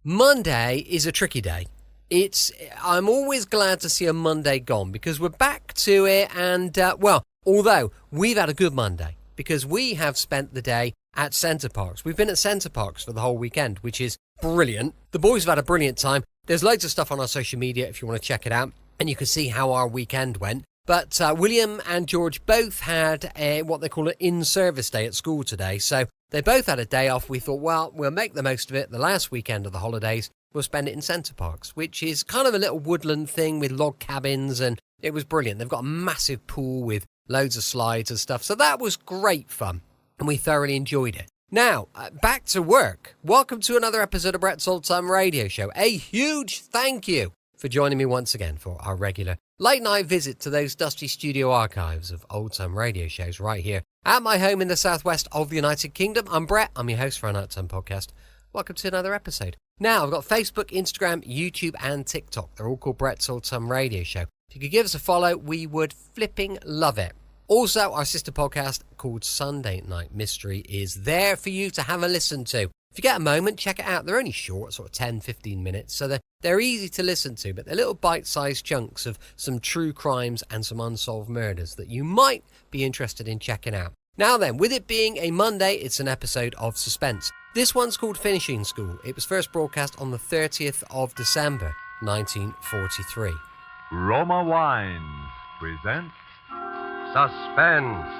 Monday is a tricky day. I'm always glad to see a Monday gone because we're back to it and, although we've had a good Monday because we have spent the day at Centre Parks. We've been at Centre Parks for the whole weekend, which is brilliant. The boys have had a brilliant time. There's loads of stuff on our social media if you want to check it out and you can see how our weekend went. But William and George both had what they call an in-service day at school today. So they both had a day off. We thought, well, we'll make the most of it. The last weekend of the holidays, we'll spend it in Centre Parks, which is kind of a little woodland thing with log cabins. And it was brilliant. They've got a massive pool with loads of slides and stuff. So that was great fun. And we thoroughly enjoyed it. Now, back to work. Welcome to another episode of Brett's Old Time Radio Show. A huge thank you for joining me once again for our regular late night visit to those dusty studio archives of old time radio shows right here at my home in the southwest of the United Kingdom. I'm Brett. I'm your host for our Nighttime Podcast. Welcome to another episode. Now, I've got Facebook, Instagram, YouTube, and TikTok. They're all called Brett's Old Time Radio Show. If you could give us a follow, we would flipping love it. Also, our sister podcast called Sunday Night Mystery is there for you to have a listen to. If you get a moment, check it out. They're only short, sort of 10, 15 minutes, so they're easy to listen to, but they're little bite-sized chunks of some true crimes and some unsolved murders that you might be interested in checking out. Now then, with it being a Monday, it's an episode of Suspense. This one's called Finishing School. It was first broadcast on the 30th of December, 1943. Roma Wines presents Suspense.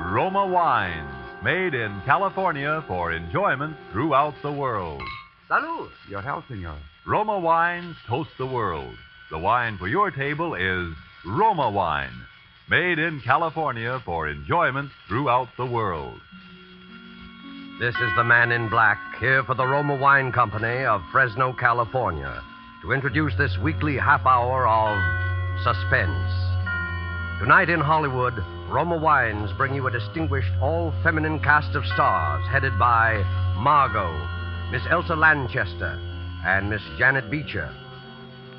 Roma Wines, made in California for enjoyment throughout the world. Salud. Your health, senor. Roma Wines toast the world. The wine for your table is Roma Wine, made in California for enjoyment throughout the world. This is the man in black, here for the Roma Wine Company of Fresno, California, to introduce this weekly half hour of Suspense. Tonight in Hollywood, Roma Wines bring you a distinguished all-feminine cast of stars headed by Margot, Miss Elsa Lanchester, and Miss Janet Beecher.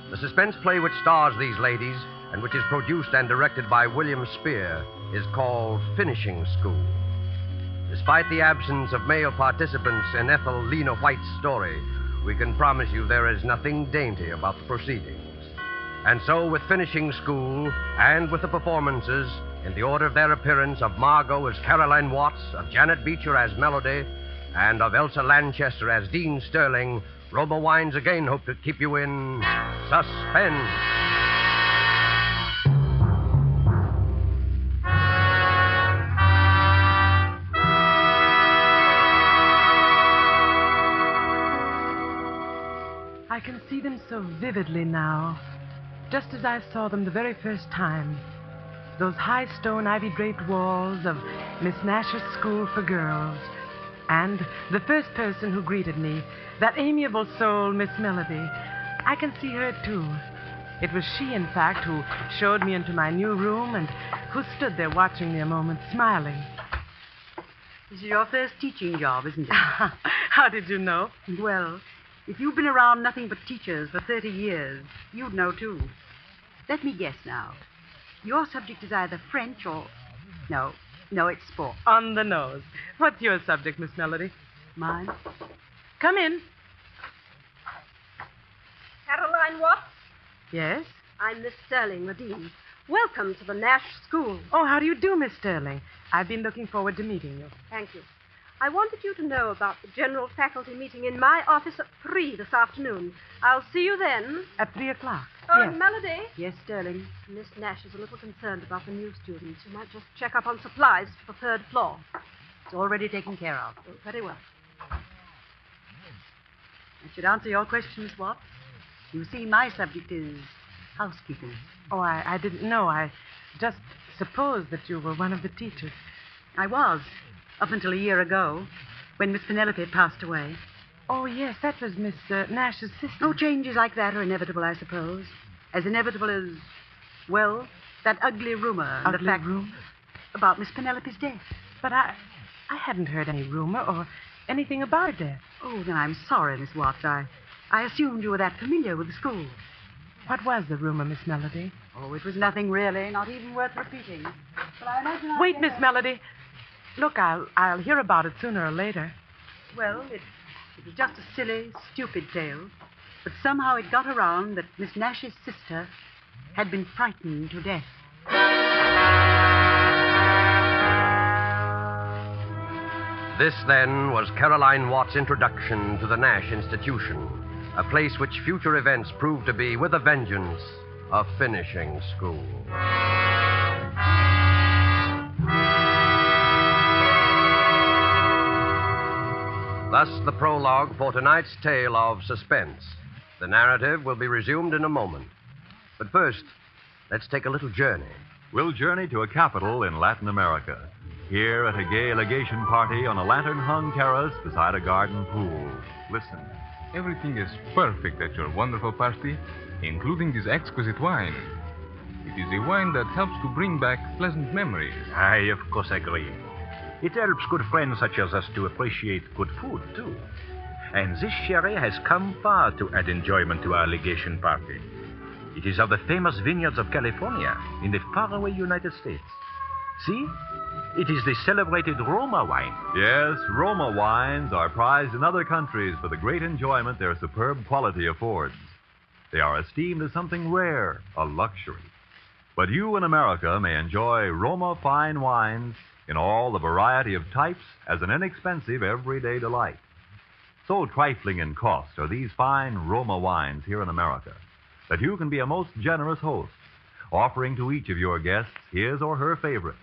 The suspense play which stars these ladies and which is produced and directed by William Spear is called Finishing School. Despite the absence of male participants in Ethel Lena White's story, we can promise you there is nothing dainty about the proceedings. And so, with Finishing School, and with the performances, in the order of their appearance, of Margot as Caroline Watts, of Janet Beecher as Melody, and of Elsa Lanchester as Dean Sterling, Roma Wines again hope to keep you in suspense. I can see them so vividly now, just as I saw them the very first time. Those high stone ivy-draped walls of Miss Nash's School for Girls. And the first person who greeted me, that amiable soul, Miss Melody. I can see her, too. It was she, in fact, who showed me into my new room and who stood there watching me a moment, smiling. This is your first teaching job, isn't it? How did you know? Well, if you've been around nothing but teachers for 30 years, you'd know, too. Let me guess now. Your subject is either French or... No, it's sport. On the nose. What's your subject, Miss Melody? Mine? Come in. Caroline Watts? Yes? I'm Miss Sterling, the dean. Welcome to the Nash School. Oh, how do you do, Miss Sterling? I've been looking forward to meeting you. Thank you. I wanted you to know about the general faculty meeting in my office at 3 this afternoon. I'll see you then. At 3 o'clock? Oh, Yes. Melody. Yes, Sterling. Miss Nash is a little concerned about the new students. You might just check up on supplies for the 3rd floor. It's already taken care of. Oh, very well. I should answer your question, Miss Watts. You see, my subject is housekeeping. Oh, I didn't know. I just supposed that you were one of the teachers. I was, up until a year ago, when Miss Penelope passed away. Oh, yes, that was Miss Nash's sister. No changes like that are inevitable, I suppose. As inevitable as, well, that ugly rumor. and the fact rumor? About Miss Penelope's death. But I hadn't heard any rumor or anything about her death. Oh, then I'm sorry, Miss Watts. I assumed you were that familiar with the school. What was the rumor, Miss Melody? Oh, it was nothing really, not even worth repeating. But I imagine Wait, Miss Melody. Look, I'll hear about it sooner or later. Well, it was just a silly, stupid tale. But somehow it got around that Miss Nash's sister had been frightened to death. This, then, was Caroline Watt's introduction to the Nash Institution, a place which future events proved to be, with a vengeance, a finishing school. Thus, the prologue for tonight's tale of Suspense. The narrative will be resumed in a moment. But first, let's take a little journey. We'll journey to a capital in Latin America. Here at a gay legation party on a lantern-hung terrace beside a garden pool. Listen. Everything is perfect at your wonderful party, including this exquisite wine. It is a wine that helps to bring back pleasant memories. I, of course, agree. It helps good friends such as us to appreciate good food, too. And this sherry has come far to add enjoyment to our legation party. It is of the famous vineyards of California in the faraway United States. See? It is the celebrated Roma wine. Yes, Roma wines are prized in other countries for the great enjoyment their superb quality affords. They are esteemed as something rare, a luxury. But you in America may enjoy Roma fine wines in all the variety of types as an inexpensive everyday delight. So trifling in cost are these fine Roma wines here in America that you can be a most generous host, offering to each of your guests his or her favorite.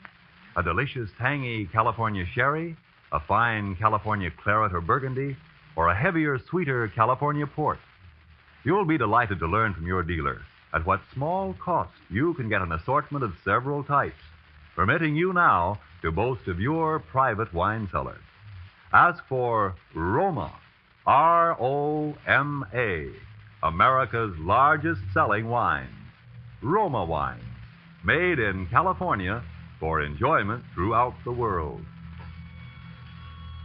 A delicious, tangy California sherry, a fine California claret or burgundy, or a heavier, sweeter California port. You'll be delighted to learn from your dealer at what small cost you can get an assortment of several types, permitting you now to boast of your private wine cellar. Ask for Roma, R-O-M-A, America's largest selling wines. Roma wines, made in California for enjoyment throughout the world.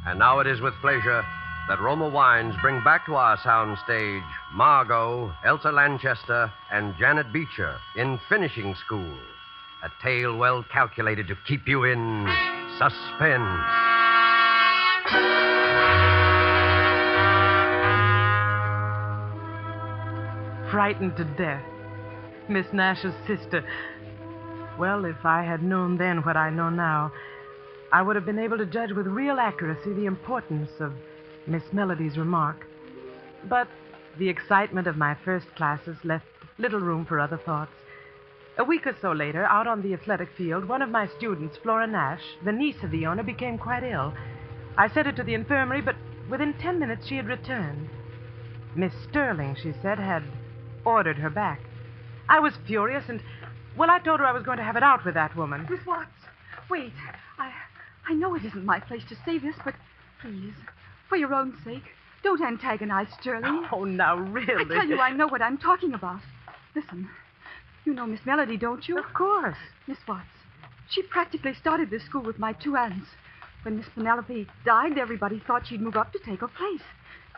And now it is with pleasure that Roma Wines bring back to our soundstage Margot, Elsa Lanchester, and Janet Beecher in Finishing School, a tale well calculated to keep you in suspense. Frightened to death. Miss Nash's sister. Well, if I had known then what I know now, I would have been able to judge with real accuracy the importance of Miss Melody's remark. But the excitement of my first classes left little room for other thoughts. A week or so later, out on the athletic field, one of my students, Flora Nash, the niece of the owner, became quite ill. I sent her to the infirmary, but within 10 minutes she had returned. Miss Sterling, she said, had ordered her back. I was furious and, well, I told her I was going to have it out with that woman. Miss Watts, wait. I know it isn't my place to say this, but please, for your own sake, don't antagonize Sterling. Oh, now, really? I tell you, I know what I'm talking about. Listen, you know Miss Melody, don't you? Of course. Miss Watts, she practically started this school with my two aunts. When Miss Penelope died, everybody thought she'd move up to take her place.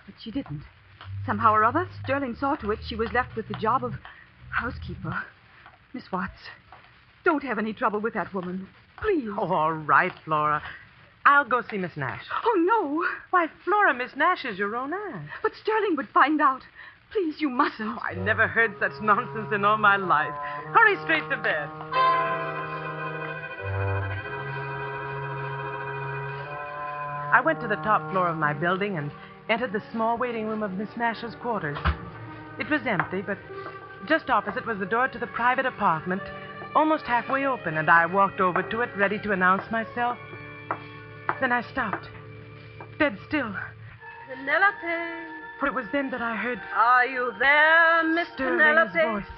But she didn't. Somehow or other, Sterling saw to it she was left with the job of housekeeper. Miss Watts, don't have any trouble with that woman. Please. Oh, all right, Flora. I'll go see Miss Nash. Oh, no. Why, Flora, Miss Nash is your own aunt. But Sterling would find out. Please, you mustn't. Oh, I never heard such nonsense in all my life. Hurry straight to bed. I went to the top floor of my building and entered the small waiting room of Miss Nash's quarters. It was empty, but just opposite was the door to the private apartment, almost halfway open, and I walked over to it, ready to announce myself. Then I stopped, dead still. Penelope. For it was then that I heard Are you there, Miss Sterling's Penelope? voice.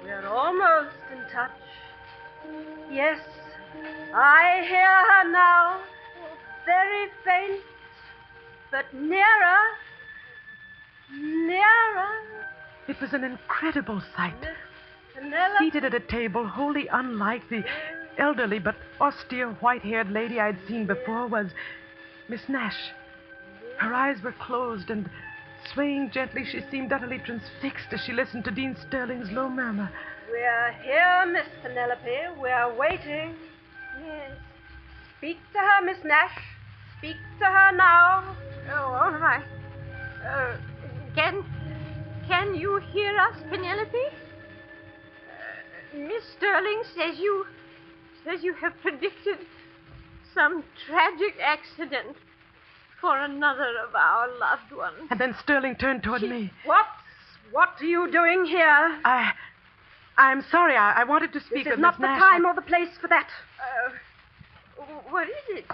We're almost in touch. Yes, I hear her now. Very faint, but nearer. Nearer. It was an incredible sight. Penelope. Seated at a table wholly unlike the elderly but austere white-haired lady I'd seen before was Miss Nash. Her eyes were closed, and swaying gently, she seemed utterly transfixed as she listened to Dean Sterling's low murmur. We're here, Miss Penelope. We're waiting. Yes. Speak to her, Miss Nash. Speak to her now. Oh, all right. Can you hear us, Penelope? Miss Sterling says you have predicted some tragic accident for another of our loved ones. And then Sterling turned toward me. What are you doing here? I'm sorry. I wanted to speak This with is not Miss the Nash. time or the place for that. What is it?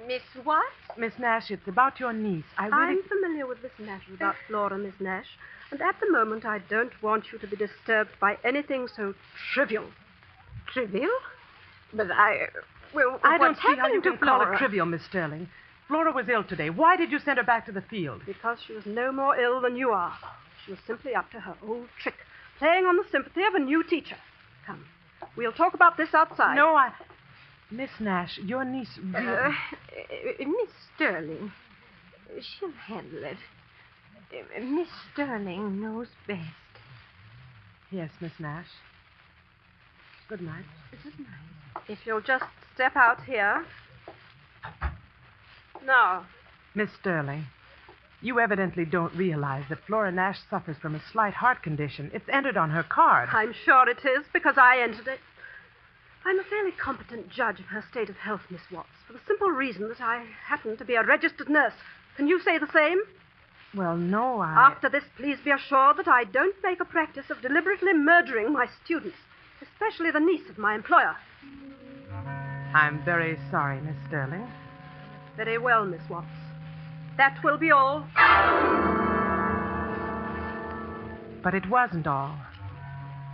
Miss what? Miss Nash, it's about your niece. I'm familiar with this matter about Flora, Miss Nash, and at the moment I don't want you to be disturbed by anything so trivial. Trivial? But I don't see how you can call it trivial, Miss Sterling. Flora was ill today. Why did you send her back to the field? Because she was no more ill than you are. She was simply up to her old trick, playing on the sympathy of a new teacher. Come, we'll talk about this outside. No, Miss Nash, your niece really... Miss Sterling, she'll handle it. Miss Sterling knows best. Yes, Miss Nash. Good night. Good night. If you'll just step out here. Now. Miss Sterling, you evidently don't realize that Flora Nash suffers from a slight heart condition. It's entered on her card. I'm sure it is, because I entered it. I'm a fairly competent judge of her state of health, Miss Watts, for the simple reason that I happen to be a registered nurse. Can you say the same? Well, no, After this, please be assured that I don't make a practice of deliberately murdering my students, especially the niece of my employer. I'm very sorry, Miss Sterling. Very well, Miss Watts. That will be all. But it wasn't all.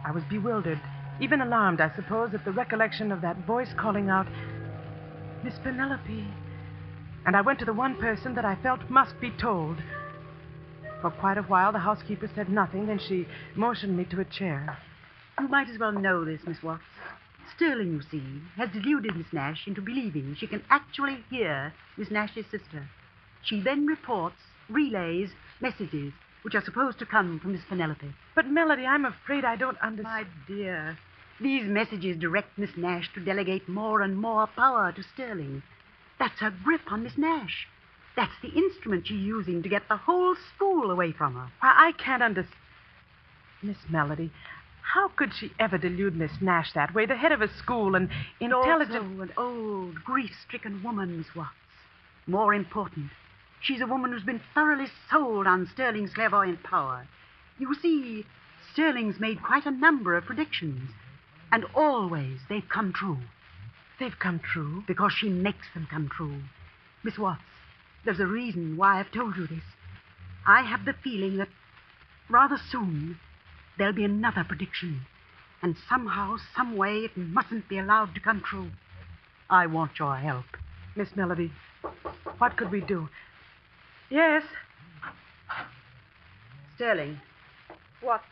I was bewildered, even alarmed, I suppose, at the recollection of that voice calling out, Miss Penelope. And I went to the one person that I felt must be told. For quite a while, the housekeeper said nothing, then she motioned me to a chair. You might as well know this, Miss Watts. Sterling, you see, has deluded Miss Nash into believing she can actually hear Miss Nash's sister. She then relays messages which are supposed to come from Miss Penelope. But, Melody, I'm afraid I don't understand. My dear, these messages direct Miss Nash to delegate more and more power to Sterling. That's her grip on Miss Nash. That's the instrument she's using to get the whole school away from her. I can't understand. Miss Melody, how could she ever delude Miss Nash that way? The head of a school, an intelligent... Also an old, grief-stricken woman, Miss Watts. More important, she's a woman who's been thoroughly sold on Sterling's clairvoyant power. You see, Sterling's made quite a number of predictions, and always they've come true. They've come true? Because she makes them come true. Miss Watts, there's a reason why I've told you this. I have the feeling that rather soon there'll be another prediction, and somehow, some way, it mustn't be allowed to come true. I want your help. Miss Melody, what could we do? Yes? Sterling. What?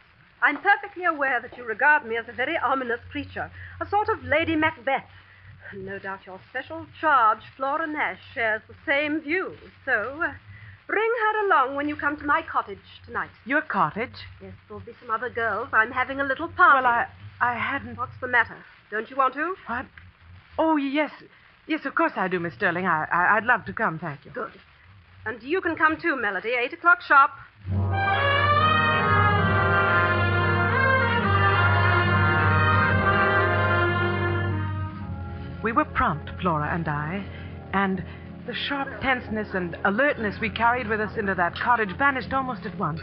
I'm perfectly aware that you regard me as a very ominous creature, a sort of Lady Macbeth. No doubt your special charge, Flora Nash, shares the same view. So, bring her along when you come to my cottage tonight. Your cottage? Yes, there'll be some other girls. I'm having a little party. Well, I hadn't... What's the matter? Don't you want to? What? Oh, yes. Yes, of course I do, Miss Sterling. I'd love to come, thank you. Good. And you can come too, Melody. 8 o'clock sharp. We were prompt, Flora and I, and the sharp tenseness and alertness we carried with us into that cottage vanished almost at once.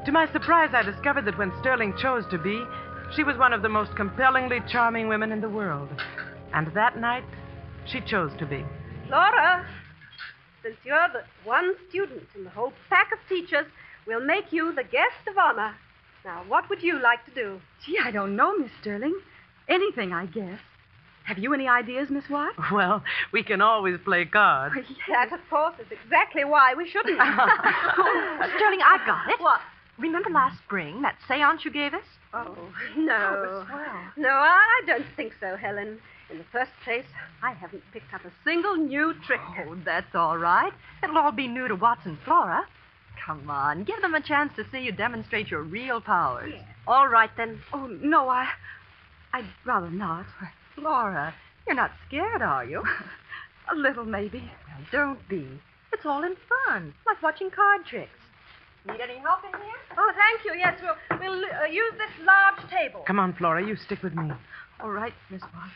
To my surprise, I discovered that when Sterling chose to be, she was one of the most compellingly charming women in the world. And that night, she chose to be. Flora, since you're the one student in the whole pack of teachers, we'll make you the guest of honor. Now, what would you like to do? Gee, I don't know, Miss Sterling. Anything, I guess. Have you any ideas, Miss Watts? Well, we can always play cards. That, of course, is exactly why we shouldn't. Sterling, I've got it. What? Remember last spring, that seance you gave us? Oh, no. Oh, it was swell. No, I don't think so, Helen. In the first place, I haven't picked up a single new trick. Oh, that's all right. It'll all be new to Watts and Flora. Come on, give them a chance to see you demonstrate your real powers. Yeah. All right, then. Oh, no, I'd rather not. Flora, you're not scared, are you? A little, maybe. Well, don't be. It's all in fun, like watching card tricks. Need any help in here? Oh, thank you. Yes, we'll use this large table. Come on, Flora, you stick with me. All right, Miss Watts.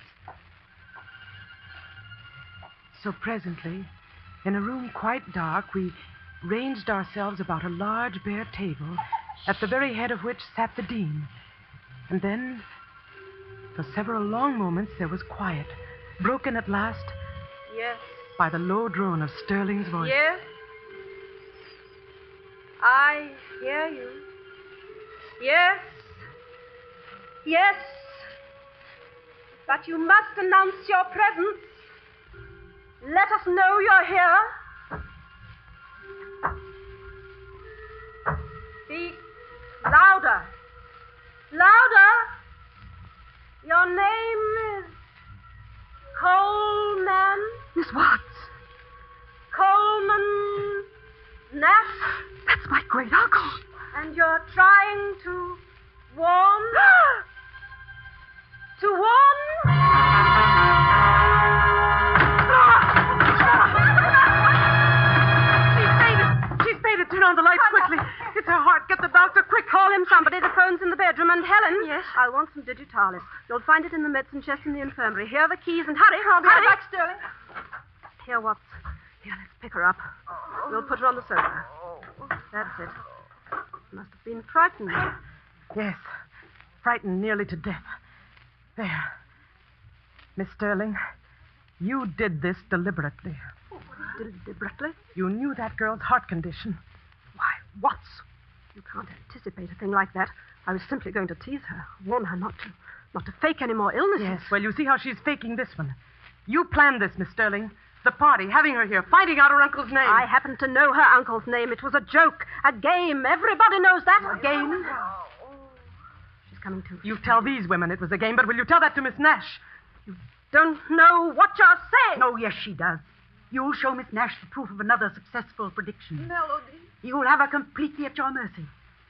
So presently, in a room quite dark, we ranged ourselves about a large bare table, at the very head of which sat the dean. And then, for several long moments, there was quiet, broken at last Yes. by the low drone of Sterling's voice. Yes. I hear you. Yes. Yes. But you must announce your presence. Let us know you're here. Speak louder. Louder. Your name is Coleman. Miss Watts, Coleman Nash. that's my great uncle. And you're trying to warn? To warn? She's faded. Turn on the lights quickly. It's her heart. Get the doctor quick. Call him somebody. The phone's in the bedroom. And Helen? Yes? I'll want some digitalis. You'll find it in the medicine chest in the infirmary. Here are the keys and hurry. I'll be right back, Sterling. Here, Watts. Here, let's pick her up. We'll put her on the sofa. That's it. Must have been frightened. Yes. Frightened nearly to death. There. Miss Sterling, you did this deliberately. Deliberately? You knew that girl's heart condition. Why, Watts? You can't anticipate a thing like that. I was simply going to tease her, warn her not to fake any more illnesses. Yes, well, you see how she's faking this one. You planned this, Miss Sterling. The party, having her here, finding out her uncle's name. I happen to know her uncle's name. It was a joke, a game. Everybody knows that. A game? She's coming to. You tell these women it was a game, but will you tell that to Miss Nash? Don't know what you're saying. Oh, yes, she does. You'll show Miss Nash the proof of another successful prediction. Melody. You'll have her completely at your mercy.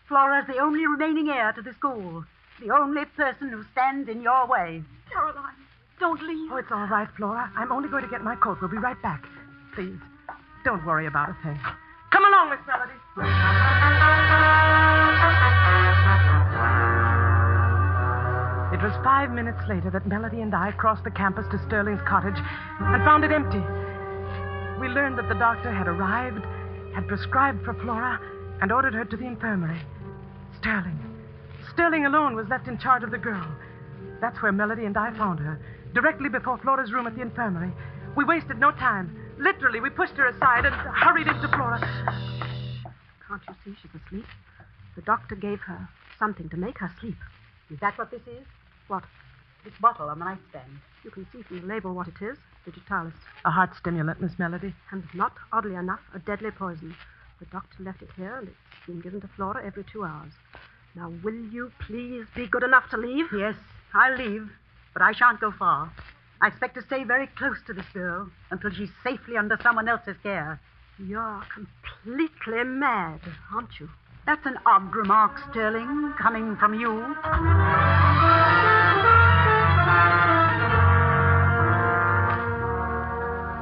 Flora's the only remaining heir to the school. The only person who stands in your way. Caroline, don't leave. Oh, it's all right, Flora. I'm only going to get my coat. We'll be right back. Please, don't worry about a thing. Come along, Miss Melody. It was 5 minutes later that Melody and I crossed the campus to Sterling's cottage and found it empty. We learned that the doctor had arrived, had prescribed for Flora, and ordered her to the infirmary. Sterling alone was left in charge of the girl. That's where Melody and I found her, directly before Flora's room at the infirmary. We wasted no time. Literally, we pushed her aside and hurried into Flora. Can't you see she's asleep? The doctor gave her something to make her sleep. Is that what this is? What? This bottle on the nightstand. You can see from the label what it is. Digitalis. A heart stimulant, Miss Melody. And not, oddly enough, a deadly poison. The doctor left it here, and it's been given to Flora every 2 hours. Now, will you please be good enough to leave? Yes, I'll leave, but I shan't go far. I expect to stay very close to this girl until she's safely under someone else's care. You're completely mad, aren't you? That's an odd remark, Sterling, coming from you.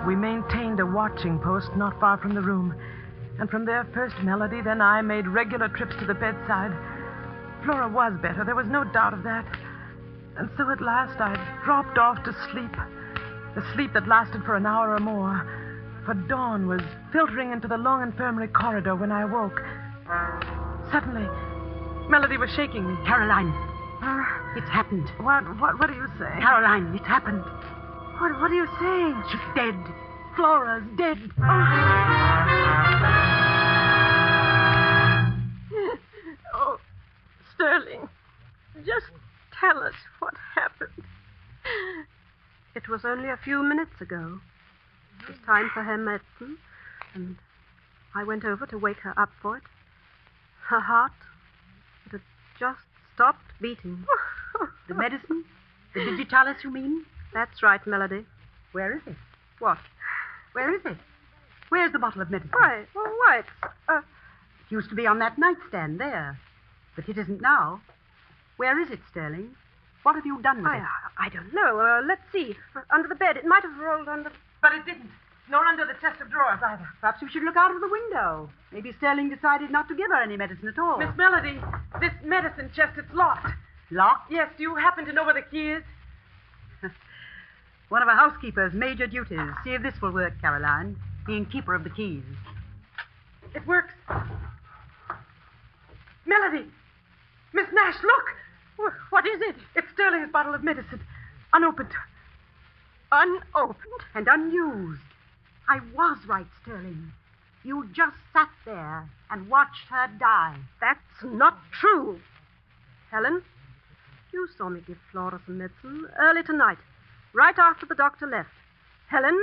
We maintained a watching post not far from the room. And from there, first Melody, then I made regular trips to the bedside. Flora was better, there was no doubt of that. And so at last I dropped off to sleep. A sleep that lasted for an hour or more. For dawn was filtering into the long infirmary corridor when I awoke. Suddenly, Melody was shaking me. Caroline, it's happened. What are you saying? Caroline, it's happened. What are you saying? She's dead. Flora's dead. Oh, Sterling, just tell us what happened. It was only a few minutes ago. It was time for her medicine, and I went over to wake her up for it. Her heart, it had just stopped beating. The medicine? The digitalis, you mean? That's right, Melody. Where is it? What? Where is it? Where's the bottle of medicine? Why, It used to be on that nightstand there. But it isn't now. Where is it, Sterling? What have you done with it? I don't know. Let's see. Under the bed. It might have rolled under... But it didn't. Nor under the chest of drawers either. Perhaps we should look out of the window. Maybe Sterling decided not to give her any medicine at all. Miss Melody, this medicine chest, it's locked. Locked? Yes, do you happen to know where the key is? One of a housekeeper's major duties. See if this will work, Caroline. Being keeper of the keys. It works. Melody! Miss Nash, look! What is it? It's Sterling's bottle of medicine. Unopened. Unopened? And unused. I was right, Sterling. You just sat there and watched her die. That's not true. Helen, you saw me give Flora some medicine early tonight, right after the doctor left. Helen,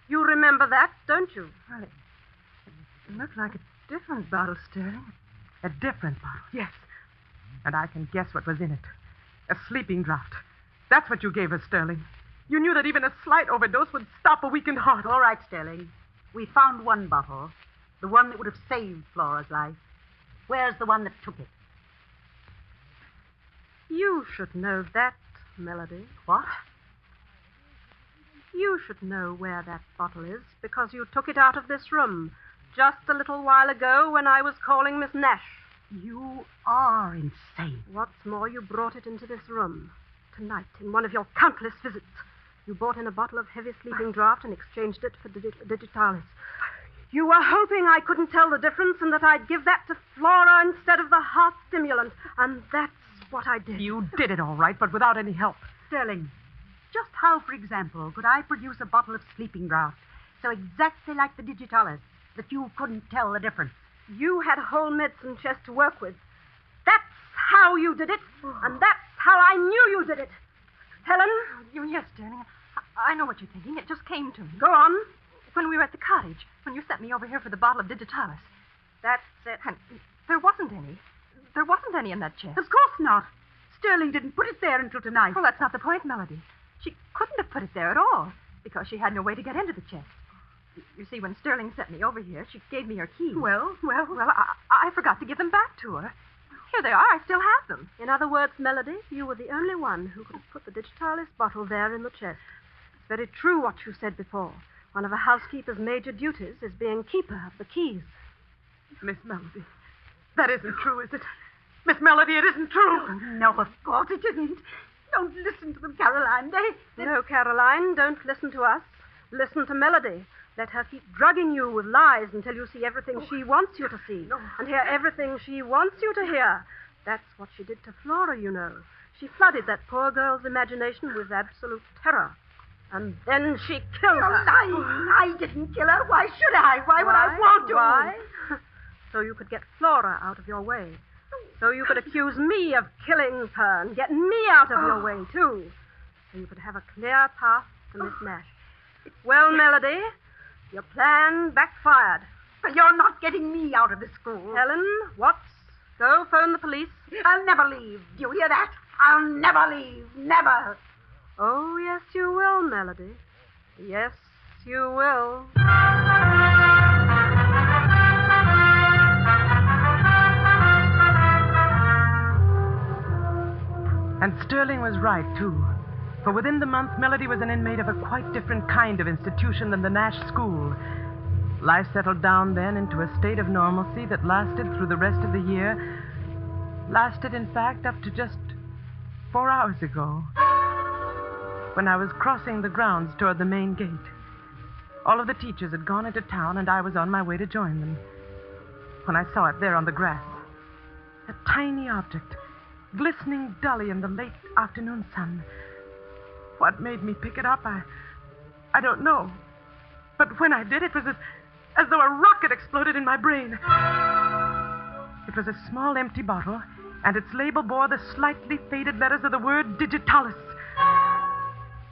you remember that, don't you? Well, it looked like a different bottle, Sterling. A different bottle, yes. And I can guess what was in it. A sleeping draught. That's what you gave her, Sterling. You knew that even a slight overdose would stop a weakened heart. All right, Sterling. We found one bottle. The one that would have saved Flora's life. Where's the one that took it? You should know that, Melody. What? You should know where that bottle is, because you took it out of this room just a little while ago when I was calling Miss Nash. You are insane. What's more, you brought it into this room tonight in one of your countless visits. You brought in a bottle of heavy sleeping draught and exchanged it for digitalis. You were hoping I couldn't tell the difference and that I'd give that to Flora instead of the heart stimulant. And that's what I did. You did it all right, but without any help. Sterling, just how, for example, could I produce a bottle of sleeping draught so exactly like the digitalis that you couldn't tell the difference? You had a whole medicine chest to work with. That's how you did it, and that's how I knew you did it. Helen? Yes, Sterling. I know what you're thinking. It just came to me. Go on. When we were at the cottage, when you sent me over here for the bottle of digitalis. That's it. And there wasn't any. There wasn't any in that chest. Of course not. Sterling didn't put it there until tonight. Well, that's not the point, Melody. She couldn't have put it there at all, because she had no way to get into the chest. You see, when Sterling sent me over here, she gave me her keys. Well, I forgot to give them back to her. Here they are. I still have them. In other words, Melody, you were the only one who could have put the digitalis bottle there in the chest. It's very true what you said before. One of a housekeeper's major duties is being keeper of the keys. Miss Melody, that isn't true, is it? Miss Melody, it isn't true. Oh, no, of course it isn't. Don't listen to them, Caroline. No, Caroline, don't listen to us. Listen to Melody. Let her keep drugging you with lies until you see everything she wants you to see and hear everything she wants you to hear. That's what she did to Flora, you know. She flooded that poor girl's imagination with absolute terror. And then she killed her. I didn't kill her. Why should I? Why would I want to? Why? So you could get Flora out of your way. So you could accuse me of killing her and get me out of your way, too. So you could have a clear path to Miss Nash. Well, Melody, your plan backfired. But you're not getting me out of the school. Helen, Watts, go phone the police. I'll never leave. Do you hear that? I'll never leave. Never. Oh, yes, you will, Melody. Yes, you will. And Sterling was right, too. For within the month, Melody was an inmate of a quite different kind of institution than the Nash School. Life settled down then into a state of normalcy that lasted through the rest of the year. Lasted, in fact, up to just 4 hours ago, when I was crossing the grounds toward the main gate. All of the teachers had gone into town, and I was on my way to join them, when I saw it there on the grass. A tiny object, glistening dully in the late afternoon sun. What made me pick it up, I don't know. But when I did, it was as though a rocket exploded in my brain. It was a small empty bottle, and its label bore the slightly faded letters of the word digitalis.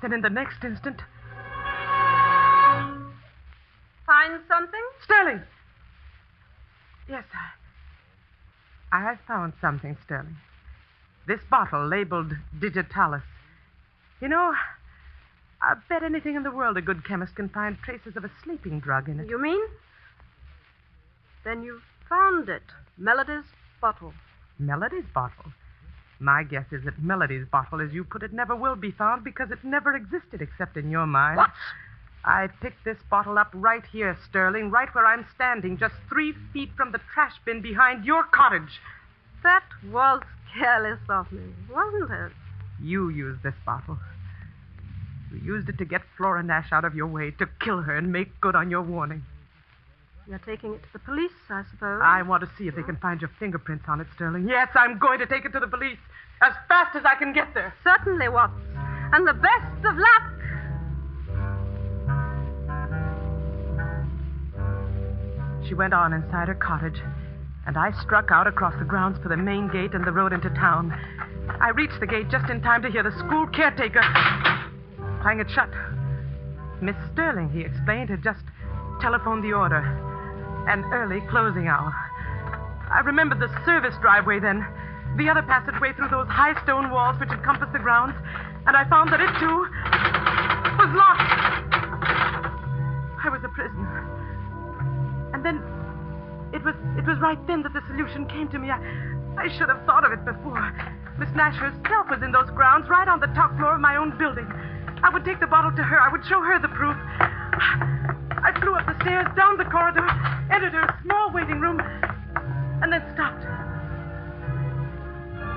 Then in the next instant... Find something? Sterling! Yes, I found something, Sterling. This bottle labeled digitalis. You know, I bet anything in the world a good chemist can find traces of a sleeping drug in it. You mean? Then you found it. Melody's bottle. Melody's bottle? My guess is that Melody's bottle, as you put it, never will be found because it never existed except in your mind. What? I picked this bottle up right here, Sterling, right where I'm standing, just 3 feet from the trash bin behind your cottage. That was careless of me, wasn't it? You used this bottle. You used it to get Flora Nash out of your way, to kill her and make good on your warning. You're taking it to the police, I suppose. I want to see if they can find your fingerprints on it, Sterling. Yes, I'm going to take it to the police as fast as I can get there. Certainly, Watts. And the best of luck. She went on inside her cottage, and I struck out across the grounds for the main gate and the road into town. I reached the gate just in time to hear the school caretaker bang it shut. Miss Sterling, he explained, had just telephoned the order. An early closing hour. I remembered the service driveway then, the other passageway through those high stone walls which encompass the grounds, and I found that it, too, was locked. I was a prisoner. And then it was right then that the solution came to me. I should have thought of it before. Miss Nash herself was in those grounds, right on the top floor of my own building. I would take the bottle to her. I would show her the proof. I flew up the stairs, down the corridor, entered her small waiting room, and then stopped.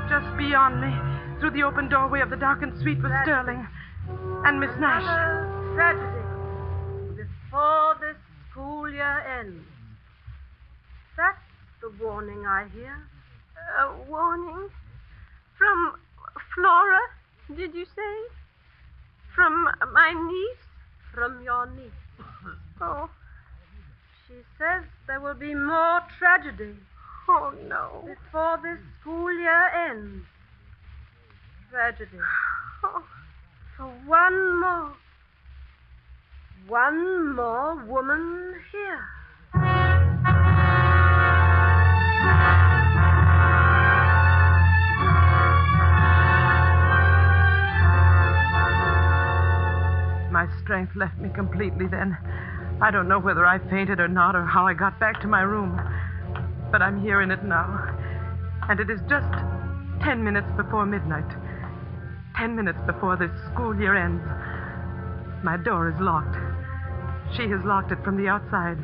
Just beyond me, through the open doorway of the darkened suite, was Sterling and Miss Nash. Another tragedy before this school year ends. That's the warning I hear. A warning? From Flora, did you say? From my niece? From your niece. Oh. She says there will be more tragedy. Oh, no. Before this school year ends. Tragedy. Oh. For one more woman here. My strength left me completely then. I don't know whether I fainted or not, or how I got back to my room. But I'm here in it now. And it is just 10 minutes before midnight. 10 minutes before this school year ends. My door is locked. She has locked it from the outside.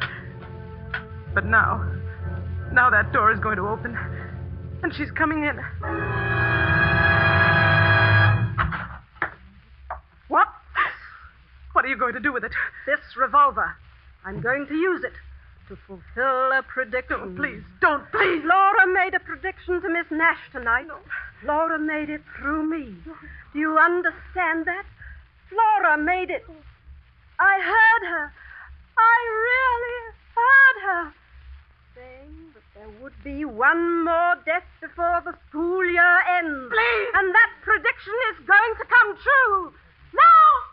But now that door is going to open. And she's coming in. What? What are you going to do with it? This revolver. I'm going to use it to fulfill a prediction. Don't, please. Don't, please. Laura made a prediction to Miss Nash tonight. No. Laura made it through me. No. Do you understand that? Laura made it. I heard her. I really heard her saying that there would be one more death before the school year ends. Please. And that prediction is going to come true. Now!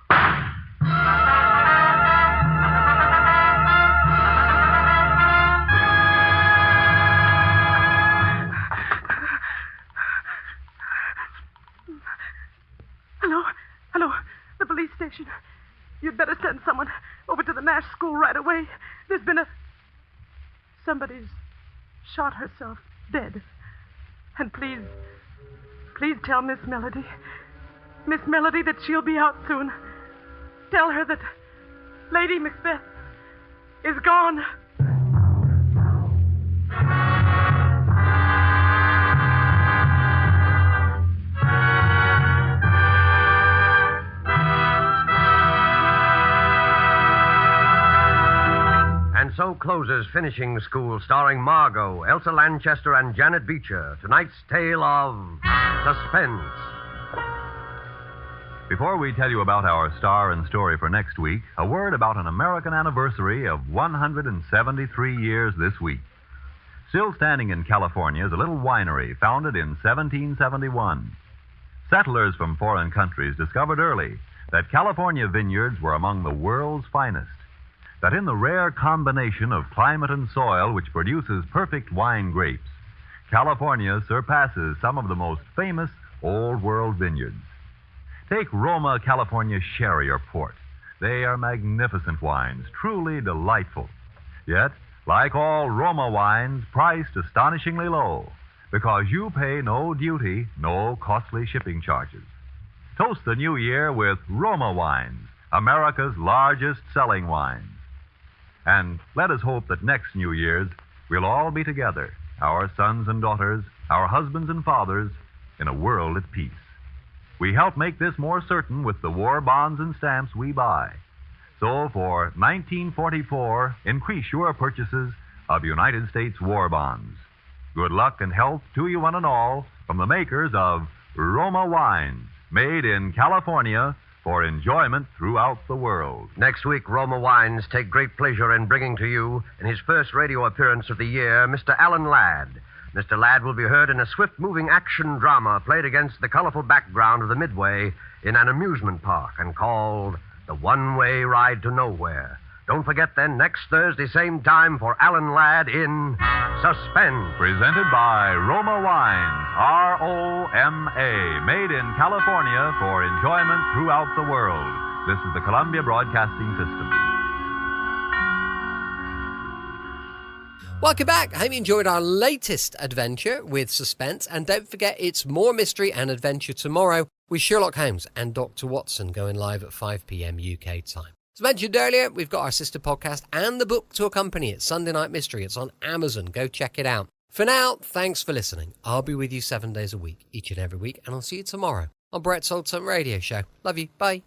Hello, the police station. You'd better send someone over to the Nash school right away. There's been somebody's shot herself dead. And please tell Miss Melody that she'll be out soon. Tell her that Lady Macbeth is gone. And so closes Finishing School, starring Margot, Elsa Lanchester, and Janet Beecher. Tonight's tale of Suspense. Before we tell you about our star and story for next week, a word about an American anniversary of 173 years this week. Still standing in California is a little winery founded in 1771. Settlers from foreign countries discovered early that California vineyards were among the world's finest. That in the rare combination of climate and soil which produces perfect wine grapes, California surpasses some of the most famous Old World vineyards. Take Roma California Sherry or Port. They are magnificent wines, truly delightful. Yet, like all Roma wines, priced astonishingly low. because you pay no duty, no costly shipping charges. Toast the new year with Roma wines, America's largest selling wines. And let us hope that next New Year's we'll all be together, our sons and daughters, our husbands and fathers, in a world at peace. We help make this more certain with the war bonds and stamps we buy. So for 1944, increase your purchases of United States war bonds. Good luck and health to you one and all from the makers of Roma wines, made in California for enjoyment throughout the world. Next week, Roma Wines take great pleasure in bringing to you, in his first radio appearance of the year, Mr. Alan Ladd. Mr. Ladd will be heard in a swift-moving action drama played against the colorful background of the Midway in an amusement park and called The One-Way Ride to Nowhere. Don't forget then, next Thursday, same time, for Alan Ladd in Suspense. Presented by Roma Wines, R-O-M-A, made in California for enjoyment throughout the world. This is the Columbia Broadcasting System. Welcome back. I hope you enjoyed our latest adventure with Suspense. And don't forget, it's more mystery and adventure tomorrow with Sherlock Holmes and Dr. Watson going live at 5 p.m. UK time. As mentioned earlier, we've got our sister podcast and the book to accompany it, Sunday Night Mystery. It's on Amazon. Go check it out. For now, thanks for listening. I'll be with you 7 days a week, each and every week, and I'll see you tomorrow on Brett's Old Time Radio Show. Love you. Bye.